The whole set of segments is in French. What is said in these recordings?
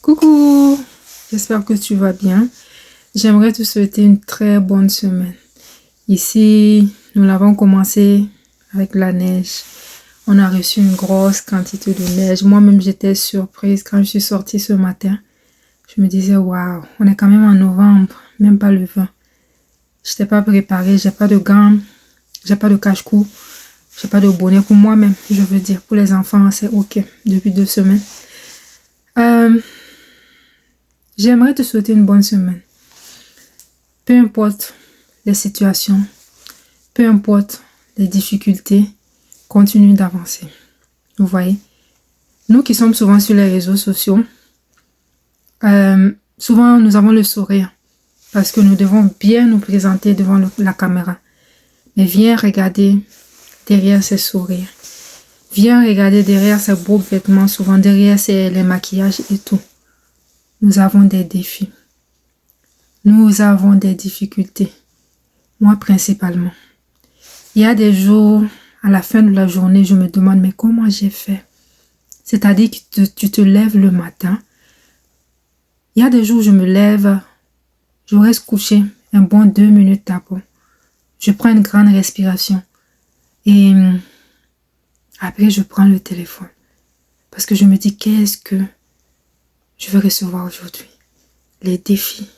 Coucou, j'espère que tu vas bien. J'aimerais te souhaiter une très bonne semaine. Ici, nous l'avons commencé avec la neige. On a reçu une grosse quantité de neige. Moi-même, j'étais surprise quand je suis sortie ce matin. Je me disais, waouh, on est quand même en novembre, même pas le 20. Je n'étais pas préparée, j'ai pas de gants, j'ai pas de cache-cou, j'ai pas de bonnet pour moi-même, je veux dire. Pour les enfants, c'est ok depuis 2 semaines. J'aimerais te souhaiter une bonne semaine. Peu importe les situations, peu importe les difficultés, continue d'avancer. Vous voyez, nous qui sommes souvent sur les réseaux sociaux, souvent nous avons le sourire parce que nous devons bien nous présenter devant la caméra. Mais viens regarder derrière ces sourires. Viens regarder derrière ces beaux vêtements, souvent derrière les maquillages et tout. Nous avons des défis. Nous avons des difficultés. Moi principalement. Il y a des jours, à la fin de la journée, je me demande, mais comment j'ai fait? C'est-à-dire que tu te lèves le matin. Il y a des jours où je me lève, je reste couché un bon 2 minutes d'abord. Je prends une grande respiration. Et après, je prends le téléphone. Parce que je me dis, qu'est-ce que je vais recevoir aujourd'hui? Les défis.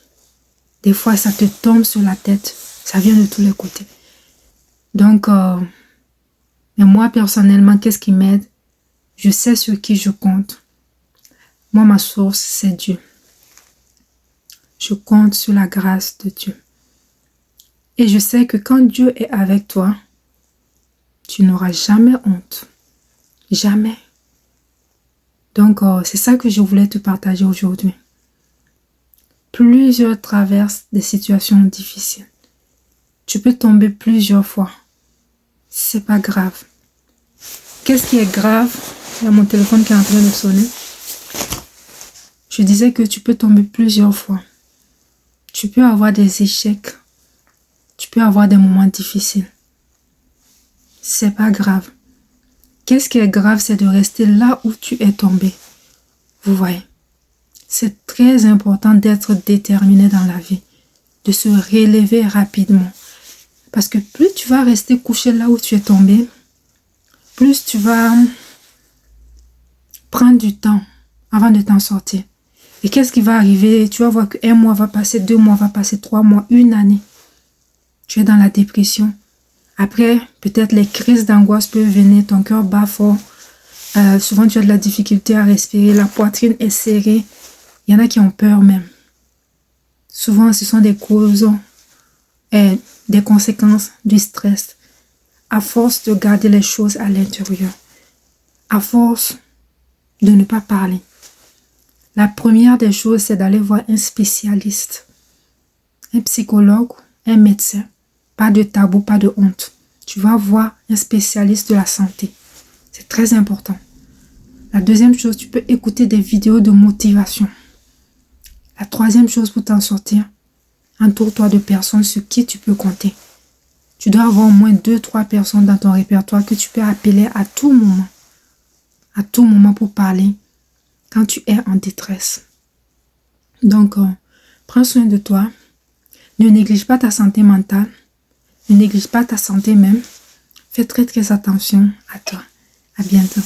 Des fois, ça te tombe sur la tête. Ça vient de tous les côtés. Donc, mais moi, personnellement, qu'est-ce qui m'aide? Je sais sur qui je compte. Moi, ma source, c'est Dieu. Je compte sur la grâce de Dieu. Et je sais que quand Dieu est avec toi, tu n'auras jamais honte. Jamais. Donc, c'est ça que je voulais te partager aujourd'hui. Plusieurs traversent des situations difficiles. Tu peux tomber plusieurs fois. C'est pas grave. Qu'est-ce qui est grave? Il y a mon téléphone qui est en train de sonner. Je disais que tu peux tomber plusieurs fois. Tu peux avoir des échecs. Tu peux avoir des moments difficiles. C'est pas grave. Qu'est-ce qui est grave? C'est de rester là où tu es tombé. Vous voyez? C'est très important d'être déterminé dans la vie. De se relever rapidement. Parce que plus tu vas rester couché là où tu es tombé, plus tu vas prendre du temps avant de t'en sortir. Et qu'est-ce qui va arriver? Tu vas voir qu'un mois va passer, 2 mois va passer, 3 mois, une année. Tu es dans la dépression. Après, peut-être les crises d'angoisse peuvent venir, ton cœur bat fort. Souvent, tu as de la difficulté à respirer, la poitrine est serrée. Il y en a qui ont peur même. Souvent, ce sont des causes et des conséquences du stress. À force de garder les choses à l'intérieur. À force de ne pas parler. La première des choses, c'est d'aller voir un spécialiste. Un psychologue, un médecin. Pas de tabou, pas de honte. Tu vas voir un spécialiste de la santé. C'est très important. La deuxième chose, tu peux écouter des vidéos de motivation. La troisième chose pour t'en sortir, entoure-toi de personnes sur qui tu peux compter. Tu dois avoir au moins 2-3 personnes dans ton répertoire que tu peux appeler à tout moment. À tout moment pour parler quand tu es en détresse. Donc, prends soin de toi. Ne néglige pas ta santé mentale. Ne néglige pas ta santé même. Fais très très attention à toi. À bientôt.